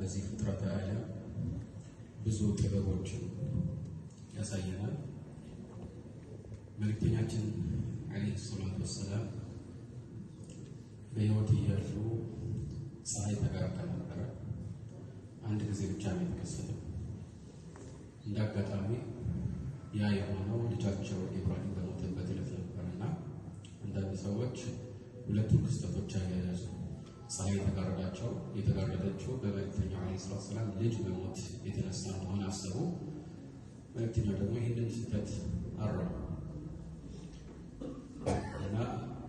በዚህ ፍጥረተ ዓለም ብዙ ጥበቦችን ያሳየናል። መልእክተኛችን አለይሂ ሰላቱ ወሰላም በሕይወት እያሉ ፀሐይ ተጋርዳ ነበረ። አንድ ጊዜ ብቻ ነው የተከሰተው። እንደ አጋጣሚ ያ የሆነው ልጃቸው ኢብራሂም በሞተበት ዕለት ነበርና አንዳንድ ሰዎች ሁለቱም ክስተቶች አያያዙ። ፀሐይ የተጋረደችው በመልእክተኛው አለይሂ ሰላቱ ወሰላም ልጅ በሞት የተነሳ እንደሆነ አሰቡ። መልእክተኛው ደግሞ ይህንን ስህተት አረሙ እና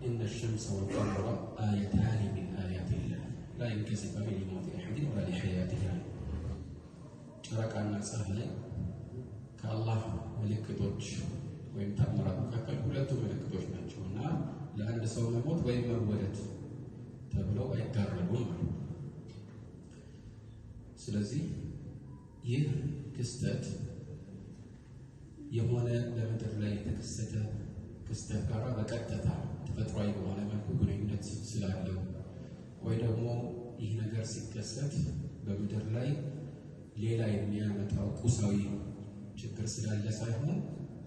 ኢነ ሸምሰ ወልቀመረ አየታኒ ሚን አያቲላህ ላ የንከሲፋኒ ሊመውቲ አሐዲን ወላ ሊሐያቲህ። ጨረቃና ፀሐይ ከአላህ ምልክቶች ወይም ተአምራት መካከል ሁለቱ ምልክቶች ናቸው እና ለአንድ ሰው መሞት ወይም መወለድ ተብለው አይጋረዱም ማለት ነው። ስለዚህ ይህ ክስተት የሆነ በምድር ላይ የተከሰተ ክስተት ጋር በቀጥታ ተፈጥሯዊ በሆነ መልኩ ግንኙነት ስላለው ወይ ደግሞ ይህ ነገር ሲከሰት በምድር ላይ ሌላ የሚያመጣው ቁሳዊ ችግር ስላለ ሳይሆን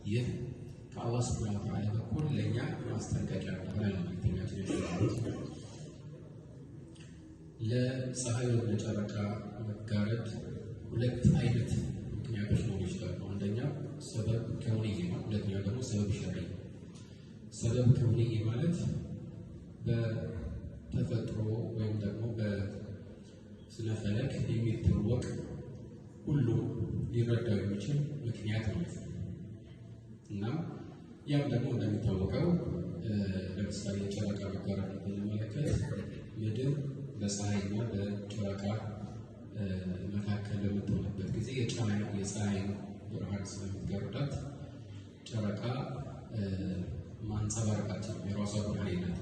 ይህ ከአላህ ሱብሓነሁ ወተዓላ በኩል ለእኛ ማስጠንቀቂያ ሆነ ነው። ለፀሐይ ወይም ለጨረቃ መጋረድ ሁለት አይነት ምክንያቶች ሊኖሩ ይችላሉ። አንደኛው ሰበብ ከውንይ ነው፣ ሁለተኛው ደግሞ ሰበብ ሸርዒ። ሰበብ ከውንይ ማለት በተፈጥሮ ወይም ደግሞ በስነ ፈለክ የሚታወቅ ሁሉም ሊረዳው የሚችል ምክንያት ነው እና ያም ደግሞ እንደሚታወቀው ለምሳሌ የጨረቃ መጋረድ ብንመለከት ምድር በፀሐይና በጨረቃ መካከል በምትሆንበት ጊዜ የፀሐይ ብርሃን ስለምትጋርዳት ጨረቃ ማንጸባረቃችን የራሷ ብርሃን የላት።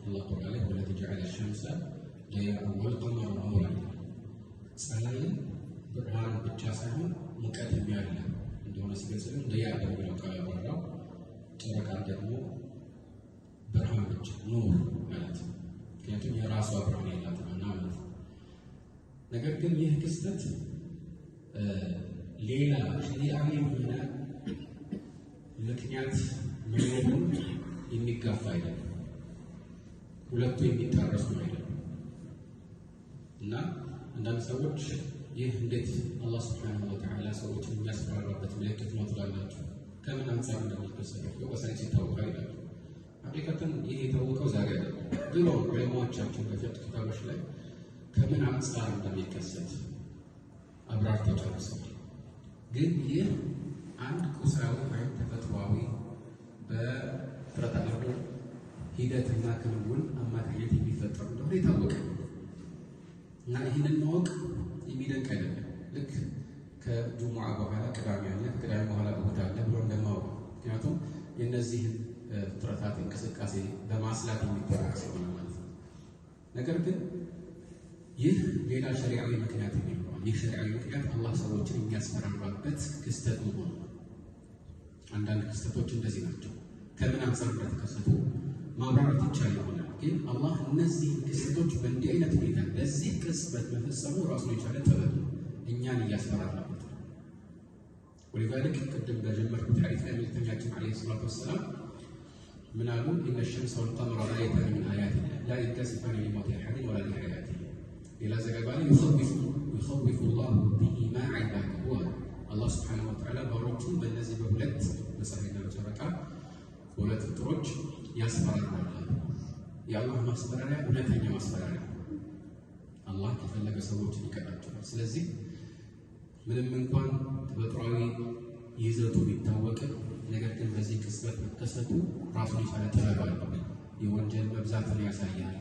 አላህ ቁርአን ላይ ወለዚ ጀዐለ ሸምሰ ዲያአን ወልቀመረ ኑረን፣ ፀሐይን ብርሃን ብቻ ሳይሆን ሙቀት ያለ እንደሆነ ሲገልጽልን ዲያ በሚለው ቃል ያበራው፣ ጨረቃን ደግሞ ብርሃን ብቻ ኑር ማለት ነው። ምክንያቱም የራሷ ብርሃን የላትም እና ማለት ነው። ነገር ግን ይህ ክስተት ሌላ ሸሪዓዊ የሆነ ምክንያት መኖሩን የሚጋፋ አይደለም። ሁለቱ የሚጣረሱ አይደለም እና አንዳንድ ሰዎች ይህ እንዴት አላህ ሱብሓነሁ ወተዓላ ሰዎችን የሚያስፈራራበት ምልክት ነው ትላላችሁ? ከምን አንጻር እንደሚከሰት በሳይንስ ይታወቃል ይላሉ። ሐቂቀትን ይህ የታወቀው ዛሬ አይደለም። ድሮ ዑለማዎቻችን በፊቅህ ኪታቦች ላይ ከምን አንጻር እንደሚከሰት አብራርተው ጨርሰዋል። ግን ይህ አንድ ቁሳዊ ወይም ተፈጥሯዊ በፍጥረተ ዓለም ሂደትና ክንውን አማካኝነት የሚፈጠሩ እንደሆነ የታወቀ እና ይህንን ማወቅ የሚደንቅ አይደለም። ልክ ከጁሙዓ በኋላ ቅዳሜ አለ፣ ከቅዳሜ በኋላ እሑድ አለ ብሎ እንደማወቅ። ምክንያቱም የእነዚህን ፍጥረታት እንቅስቃሴ በማስላት የሚደረግ ስለሆነ ማለት ነው። ነገር ግን ይህ ሌላ ሸሪዓዊ ምክንያት የሚሆነው ይህ ሸሪዓዊ ምክንያት አላህ ሰዎችን የሚያስፈራራበት ክስተት መሆኑ ነው። አንዳንድ ክስተቶች እንደዚህ ናቸው። ከምን አንጻር እንደተከሰቱ ማብራራት ይቻል ይሆናል። ግን አላህ እነዚህ ክስተቶች በእንዲህ አይነት ሁኔታ በዚህ ቅጽበት መፈጸሙ ራሱን የቻለ ጥበብ ነው፣ እኛን እያስፈራራበት ነው። ወሊዛሊክ ቅድም በጀመርኩት ሐዲስ ላይ መልእክተኛችን አለይሂ ሰላቱ ወሰላም ምን አሉ? ኢነ ሸምሰ ወልቀመረ አየታኒ ሚን አያቲላህ ላ የንከሲፋኒ ሊመውቲ አሐዲን ወላ ሊሐያቲህ። ሌላ ዘገባ ላይ ዩኸዊፉ ላሁ ቢሂማ ዒባደሁ። አላህ ሱብሓነሁ ወተዓላ ባሮቹን በእነዚህ በሁለት በፀሐይና በጨረቃ በሁለት ፍጡሮች ያስፈራራል። የአላህ ማስፈራሪያ እውነተኛ ማስፈራሪያ፣ አላህ ከፈለገ ሰዎችን ይቀጣቸዋል። ስለዚህ ምንም እንኳን ተፈጥሯዊ ይዘቱ ቢታወቅም ነገር ግን በዚህ ቅጽበት መከሰቱ ራሱን የቻለ ጥበብ አለው። የወንጀል መብዛትን ያሳያል።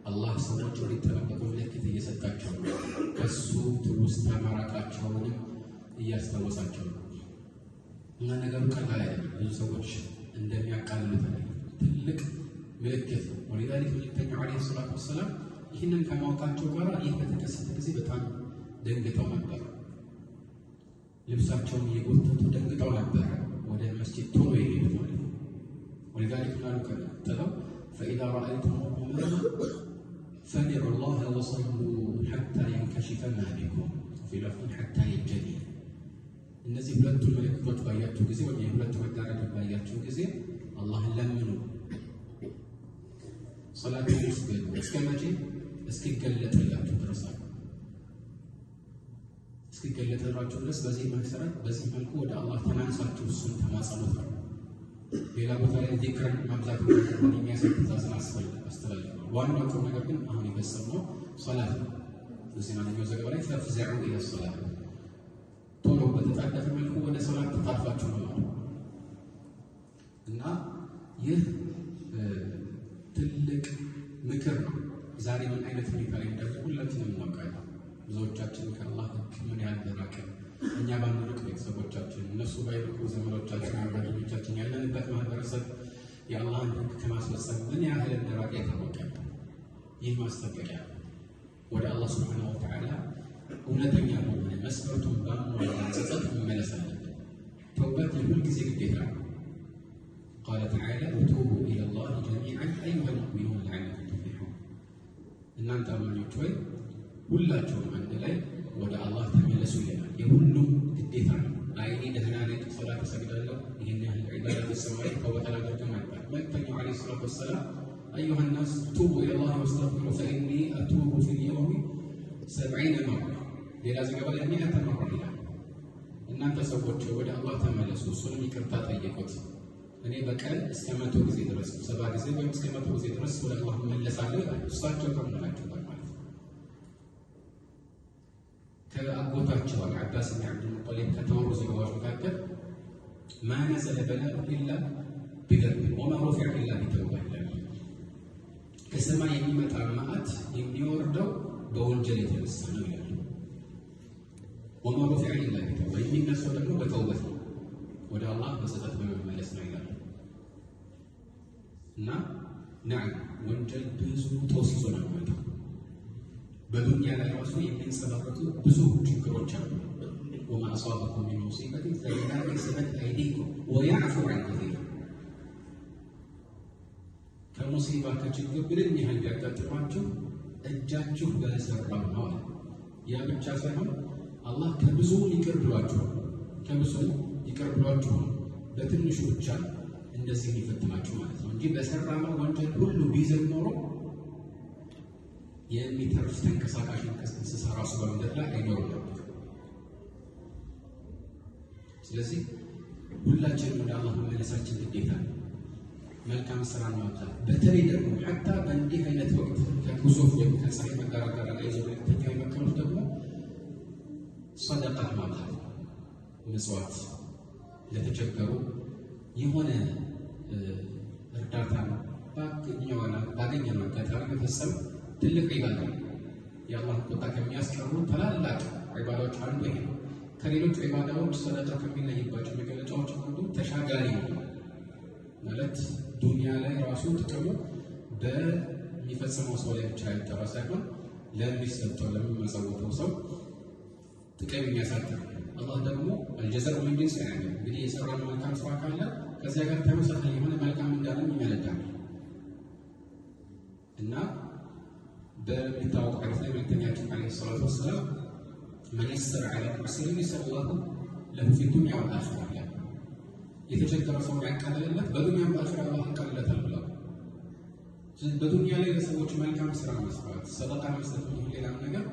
አላህ ሰዎች እንዲጠነቀቁ ምልክት እየሰጣቸው ነው። ከሱ ትውስታ ማራቃቸውንም እያስታወሳቸው ነው እና ነገሩ ቀላል አይደለም። ብዙ ሰዎች እንደሚያቃልሉት ትልቅ ምልክት ነው። ወሊዛሊክ መልእክተኛው አለይሂ ሰላቱ ወሰላም ይህንን ከማወቃቸው ጋር ይህ በተከሰተ ጊዜ በጣም ደንግጠው ነበር። ልብሳቸውን እየጎተቱ ደንግጠው ነበር ወደ መስጂድ ቶሎ የሄዱት ማለት ነው። ወሊዛሊክ ናሉ ቀጥለው ፈኢዛ ረአይቱሙሁማ فادعوا الله وصلوا حتى ينكشف ما بكم في لفظ حتى ينجلي እነዚህ ሁለቱ ምልክቶች ባያችሁ ጊዜ ወይ የሁለቱ መጋረጃ ባያችሁ ጊዜ አላህን ለምኑ ሶላት መስገዱ እስከ መቼ እስኪገለጥላችሁ ድረስ እስኪገለጥላችሁ ድረስ በዚህ መሰረት በዚህ መልኩ ወደ አላህ ተናንሳችሁ እሱን ተማጸኑት ነው። ሌላ ቦታ ላይ ዚክርን ማብዛት ነው የሚያሳይ ትእዛዝን አስተላልፏል። ዋናው ቁም ነገር ግን አሁን የፈሰምነው ሶላት ነው። በዚህ ማንኛው ዘገባ ላይ ፈፍዘዑ ኢለ ሶላት ቶሎ በተጣደፈ መልኩ ወደ ሶላት ተጣድፋችሁ ነው እና ይህ ትልቅ ምክር ነው። ዛሬ ምን አይነት ሁኔታ ላይ እንዳለ ሁላችንም እናውቃለን። ብዙዎቻችን ከአላህ ሕግ ምን ያህል ተራቀን፣ እኛ ባንርቅ ቤተሰቦቻችን፣ እነሱ ባይርቁ ዘመዶቻችን፣ ጓደኞቻችን፣ ያለንበት ማህበረሰብ የአላህን ሕግ ከማስፈጸም ምን ያህል እንደራቀ የታወቀ። ይህ ማስጠንቀቂያ ወደ አላህ ሱብሓነሁ ወተዓላ እውነተኛ በሆነ መስፈርቱን ባሟላ ጸጸት መመለስ አለብን። ተውበት የሁል ጊዜ ግዴታ ነው። ቃለ ተዓላ ወቱቡ ኢለላህ ጀሚዐን አዩሀል ሙእሚኑን ለዐለኩም ቱፍሊሑን። እናንተ አማኞች ሆይ ሁላችሁም አንድ ላይ ወደ አላህ ተመለሱ ይለናል። የሁሉም ግዴታ ነው። አይኔ ደህና ነኝ ሶላት እሰግዳለሁ ይህን ያህል ዒባዳ ተሰማሪ ተውበት አላደርግም አይባል። መልእክተኛው ዓለይሂ ሰላቱ ወሰላም አዩሀ ናስ ቱቡ ኢለላህ ወስተግፊሩ ፈኢኒ አቱቡ ፊል የውሚ 70 መራ ሌላ ዘገባ ላይ 100 መራ ይላል። እናንተ ሰዎች ወደ አላህ ተመለሱ እሱንም ይቅርታ ጠይቁት እኔ በቀን እስከ 100 ጊዜ ድረስ 70 ጊዜ ወይም እስከ 100 ጊዜ ድረስ ወደ አላህ መለሳለሁ ይላል። እሳቸው ከመሆናቸው ጋር ማለት ነው። ከአጎታቸው አልዓባስ ብን ዓብድልሙጠሊብ ከተወሩ ዘገባዎች መካከል ማ ነዘለ በላኡ ኢላ ቢደንብ ወማ ሩፊዐ ኢላ ቢተውባ ይላል። ከሰማይ የሚመጣ መዓት የሚወርደው በወንጀል የተነሳ ነው ይላል። ወማ ሩፊዐ ኢላ ቢተውባ የሚነሳው ደግሞ በተውበት ነው፣ ወደ አላህ በጸጸት በመመለስ ነው ይላል። እና ናም ወንጀል ብዙ ተወስዞ ነው የሚመጣው። በዱንያ ላይ ራሱ የሚንጸባረቁ ብዙ ችግሮች አሉ። ወማ አሷበኩም ሚን ሙሲበትን ፈቢማ ከሰበት አይዲኩም ወየዕፉ ዐን ከሲር። ከሙሲባ ከችግር ምንም ያህል ቢያጋጥማችሁ እጃችሁ በሰራው ነው አለ። ያ ብቻ ሳይሆን አላህ ከብዙ ይቅር ብሏችሁ ከብዙ ይቅር ብሏችሁ በትንሹ ብቻ እንደዚህ የሚፈትናችሁ ማለት ነው እንጂ በሰራነው ወንጀል ሁሉ ቢዘን ኖሮ የሚተርፍ ተንቀሳቃሽ እንስሳ ራሱ በምድር ላይ አይኖርም ነበር። ስለዚህ ሁላችንም ወደ አላህ መመለሳችን ግዴታ ነው። መልካም ስራ ማብዛት፣ በተለይ ደግሞ ሐታ በእንዲህ አይነት ወቅት ከኩሱፍ ወይም ከፀሐይ መጋረድ ጋር ላይ ይዘው የመከሩት ደግሞ ሰደቃ ማብዛት፣ ምጽዋት ለተቸገሩ የሆነ እርዳታ ባገኘነው አጋጣሚ መፈጸም ትልቅ ዒባዳ ነው። የአላህን ቁጣ ከሚያስቀሩ ታላላቅ ዒባዳዎች አንዱ ይሄ ነው። ከሌሎች ዒባዳዎች ሰደቃ ከሚለይባቸው መገለጫዎች አንዱ ተሻጋሪ ነው ማለት ዱንያ ላይ ራሱ ጥቅሙ በሚፈጽመው ሰው ላይ ብቻ ያልተራ ሳይሆን ለሚሰጠው ለሚመጸውተው ሰው ጥቅም የሚያሳድር። አላህ ደግሞ አልጀዛኡ ሚን ጂንሲ ዐመል እንግዲህ የሰራነው መልካም ስራ ካለ ከዚያ ጋር ተመሳሳይ የሆነ መልካም እንዳለን ይመለካል እና በሚታወቅ ሐዲስ ላይ መልእክተኛችን ዓለይሂ ሰላቱ ወሰላም መን የሰረ ዐላ ሙዕሲሪን የሰረ ላሁ ለሁ ፊ ዱንያ ወልአኺራ ይላል። የተቸገረ ሰው ያቃለለለት በዱንያም በአኺራ አላህ ያቃልለታል ብለው። በዱንያ ላይ ለሰዎች መልካም ስራ መስራት፣ ሰደቃ መስጠት ነው ሌላም ነገር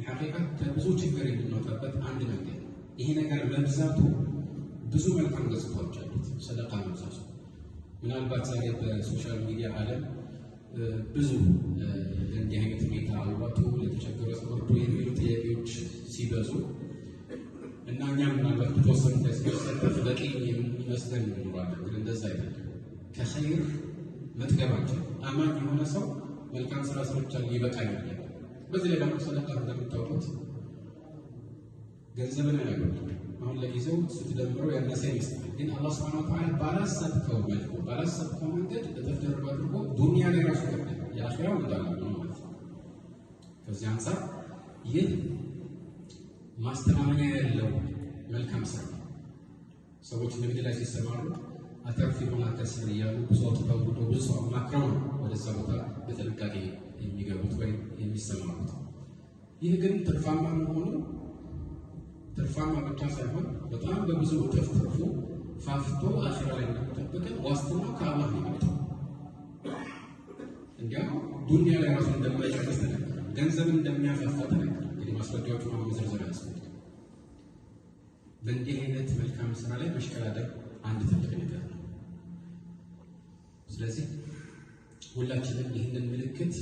ሐቂቃ ከብዙ ችግር የምንወጣበት አንድ ነገር። ይሄ ነገር መብዛቱ ብዙ መልካም ገጽታዎች አሉት። ሰደቃ መብዛቱ ምናልባት ዛሬ በሶሻል ሚዲያ ዓለም ብዙ እንዲህ አይነት ሁኔታ አልባቱ ለተቸገረ ሰው እርዱ የሚሉ ጥያቄዎች ሲበዙ እና እኛም ምናልባት በተወሰኑ ተስከሰተፍ በቂ የሚመስለን ይኖራለን። ግን እንደዛ አይደለም። ከኸይር መጥገባችን አማኝ የሆነ ሰው መልካም ስራ ሰርቻለሁ ይበቃኛል። በዚህ ላይ ደግሞ ሰደቃ እንደምታውቁት ገንዘብን አያገኙም። አሁን ለጊዜው ስትደምረው ያነሰ ይመስላል። ግን አላህ ሱብሓነሁ ወተዓላ ባላሰብከው መልኩ ባላሰብከው መንገድ እጥፍ ድርብ አድርጎ ዱንያ ላይ ራሱ ይከፍላል። የአኺራው እንዳለ ነው ማለት ነው። ከዚህ አንፃር ይህ ማስተማመኛ ያለው መልካም ስራ ሰዎች ንግድ ላይ ሲሰማሩ አተርፍ ይሆን አከስር እያሉ ብዙ አውጥተው ብዙ ሰው አማክረው ነው ወደዛ ቦታ በጥንቃቄ የሚገቡት ወይም የሚሰማሩት። ይህ ግን ትርፋማ መሆኑ ትርፋማ ብቻ ሳይሆን በጣም በብዙ እጥፍ ትርፉ ፋፍቶ አኺራ ላይ እንደሚጠብቀን ዋስትናው ከአላህ ነው። እንዲያውም ዱንያ ላይ ራሱ እንደማይጨርስ ተነገረ፣ ገንዘብን እንደሚያፋፋ ተነገረ። እንግዲህ ማስረጃዎቹ ነው መዘርዘር ያስፈልጋል። በእንዲህ አይነት መልካም ስራ ላይ መሽቀዳደር አንድ ትልቅ ነገር ነው። ስለዚህ ሁላችንም ይህንን ምልክት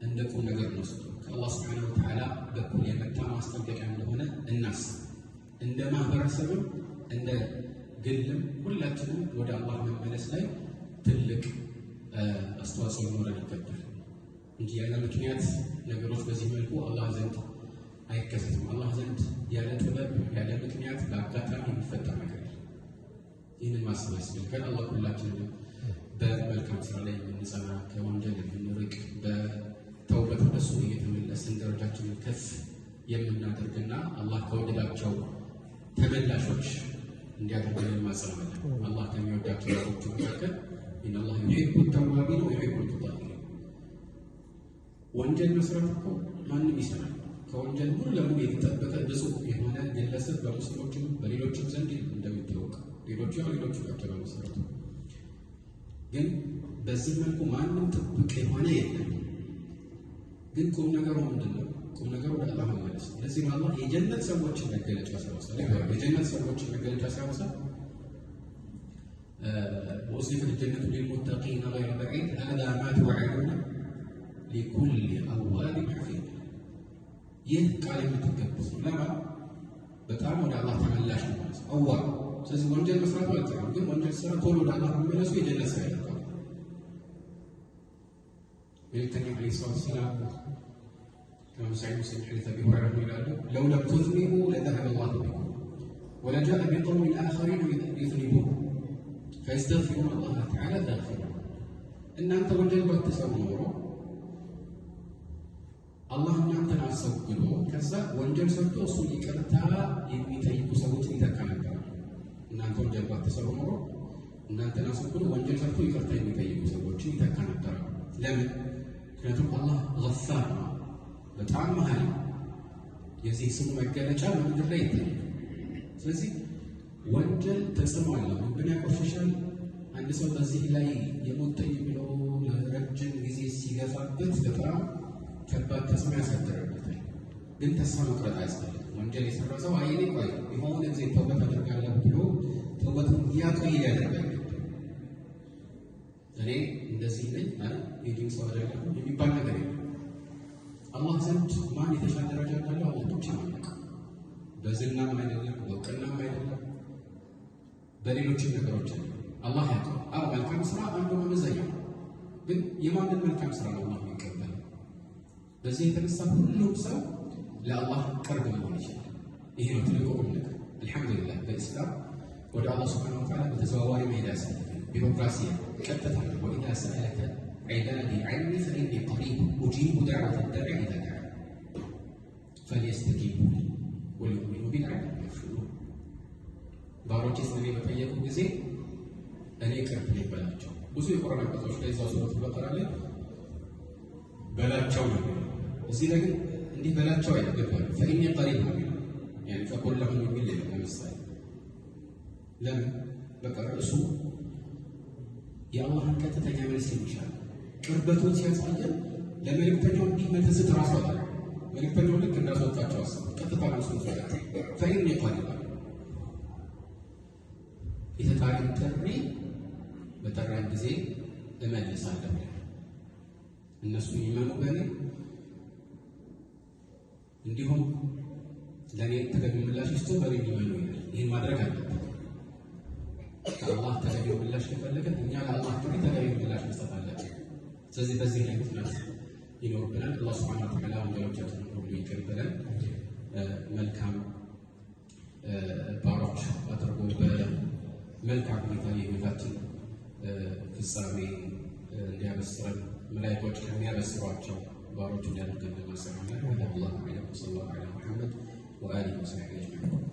እንደ ቁም ነገር እንወስድ፣ ከአላህ ሱብሓነሁ ወተዓላ በኩል የመጣ ማስጠንቀቂያ እንደሆነ እናስብ። እንደ ማህበረሰብም እንደ ግልም ሁላችንም ወደ አላህ መመለስ ላይ ትልቅ አስተዋጽኦ ሊኖረን ይገባል እንጂ ያለ ምክንያት ነገሮች በዚህ መልኩ አላህ ዘንድ አይከሰትም። አላህ ዘንድ ያለ ጥበብ ያለ ምክንያት በአጋጣሚ የሚፈጠር ነገር ይህንን ማሰብ ያስፈልጋል። አላህ ሁላችንም በመልካም ስራ ላይ የምንጸና ከወንጀል የምንርቅ በተውበት ወደሱ እየተመለስን ደረጃችንን ከፍ የምናደርግና አላህ ከወደዳቸው ተመላሾች እንዲያደርገን ማጸናለን። አላህ ከሚወዳቸው ሰዎች መካከል ኢነላህ ዩሂቡ ተዋቢን ወዩሂቡ ሙተጠሂሪን። ወንጀል መስራት እኮ ማንም ይሰራል። ከወንጀል ሙሉ ለሙሉ የተጠበቀ ንጹህ የሆነ ግለሰብ በሙስሊሞችም በሌሎችም ዘንድ እንደሚታወቅ ሌሎቹ ናቸው በመሰረቱ። ግን በዚህ መልኩ ማንም ጥብቅ የሆነ የለም። ግን ቁም ነገሩ ምንድን ነው? ቁም ነገሩ ወደ አላህ መመለስ። ለዚህ ነው አላህ የጀነት ሰዎችን መገለጫ ሲያወሳ የጀነት ሰዎችን መገለጫ ሲያወሳ ወኡዝሊፈት ጀነቱ ሊልሙተቂነ ገይረ በዒድ ሃዛ ማ ቱዐዱነ ሊኩሊ አዋቢን ሐፊዝ። ይህ ቃል የምትገቡት ነው ለማን? በጣም ወደ አላህ ተመላሽ ነው ማለት ነው። አዋብ። ስለዚህ ወንጀል መስራት ማለት ነው። ግን ወንጀል ስራ ቶሎ ወደ አላህ መመለሱ የጀነት ስራ ያደርገዋል። መልእክተኛው ዐለይሂ ሰላቱ ወሰላም كما سعيد مسلم حديث ابي هريره قال لو لم تذنبوا لذهب الله بكم ولجاء بقوم اخرين يذنبون فيستغفرون الله تعالى فيغفرون. ان انت وجل بتسوره الله እናንተን አሰግዶ ከዛ ወንጀል ሰርቶ እሱ ይቅርታ የሚጠይቁ ሰዎችን ይተካ ነበር። እናንተ ወንጀል ባትሰሩ እናንተን አሰግዶ ወንጀል ሰርቶ ይቅርታ የሚጠይቁ ሰዎችን ይተካ ነበር። ለምን? ምክንያቱም አላህ ገፋር ነው፣ በጣም መሀል። የዚህ ስሙ መገለጫ በምድር ላይ ይታያል። ስለዚህ ወንጀል ተጽዕኖ አለው፣ ልብን ያቆሽሻል። አንድ ሰው በዚህ ላይ የሞተኝ ብሎ ለረጅም ጊዜ ሲገፋበት በጣም ከባድ ተጽዕኖ ያሳድርበታል። ግን ተስፋ መቁረጥ አያስፈልግም። ወንጀል የሰራ ሰው አይኔ ቆይ የሆነ ጊዜ ተውበት አደርጋለሁ ብሎ ተውበቱን ሊያቆይ ያደርጋል። እኔ እንደዚህ ነኝ የዲን ሰው አይደለም የሚባል ነገር የለም። አላህ ዘንድ ማን የተሻለ ደረጃ እንዳለው አላህ ብቻ ነው። በዝናም አይደለም በእውቅናም አይደለም በሌሎችም ነገሮች አላህ ያውቃል። መልካም ስራ አንዱ መመዘኛ ነው። ግን የማንን መልካም ስራ ነው አላህ የሚቀበለው? በዚህ የተነሳ ሁሉም ሰው ለአላህ ቅርብ መሆን ይችላል። ይሄ ነው ትልቁ ነገር። አልሐምዱሊላህ በኢስላም ወደ አላህ ሱብሓነሁ ወተዓላ በተዘዋዋሪ መሄድ ያስፈልጋል። ቢሮክራሲ ቀጥታ ወኢዛ ሰአለከ ዒባዲ ዐኒ ፈኢኒ ቀሪብ ኡጂቡ ደዕወተ ዳዒ ኢዛ ደዓን ፈልየስተጂቡ ሊ ወሊዩእሚኑ ቢ ለዐለሁም የርሹዱን። ባሮቼ ስለኔ በጠየቁ ጊዜ እኔ ቅርብ ነኝ በላቸው። ብዙ የቁርአን አንቀጾች ላይ እዛው ሱረቱል በቀራ ላይ በላቸው ነው። እዚህ ላይ ግን እንዲህ በላቸው አይደለም፣ ፈኢኒ ቀሪብ ነው ያኔ ፈቁል ለሁም የሚል ለምሳሌ ለምን በቃ እሱ የአላህን ቀጥተኛ መልስ የሚሻል ቅርበቱን ሲያሳየን ለመልእክተኛው እንዲህ መተስት ራሱ አለ። መልእክተኛው ልክ እንዳስወጣቸው አሰቡ። ቀጥታ መልሱን ሰጠ። ፈኢኒ ቀሪብ የተጣሪን ጥሪ በጠራን ጊዜ እመልሳለሁ። እነሱ ይመኑ በእኔ እንዲሁም ለእኔ ተገቢ ምላሽ ይስጡ በእኔ ይመኑ ይላል። ይህን ማድረግ አለበት። ከአላህ ተገቢ ምላሽ ከፈለገ እኛ ለአላህ ጥሪ ተገቢ ምላሽ መስጠት አለብን። ስለዚህ በዚህ ላይ ምክንያት ይኖርብናል። አላህ ሱብሓነሁ ወተዓላ ወንጀሎቻችንን ሁሉ ይቅር ይበለን፣ መልካም ባሮች አድርጎ በመልካም ሁኔታ የህይወታችን ፍጻሜ እንዲያበስረን መላእክቶች ከሚያበስሯቸው ባሮች እንዲያደርገን ለማሰራለን። ወላሁ አዕለም። ወሰለላሁ ዐላ ሙሐመድ ወአሊሂ ወሰሕቢሂ አጅመዒን።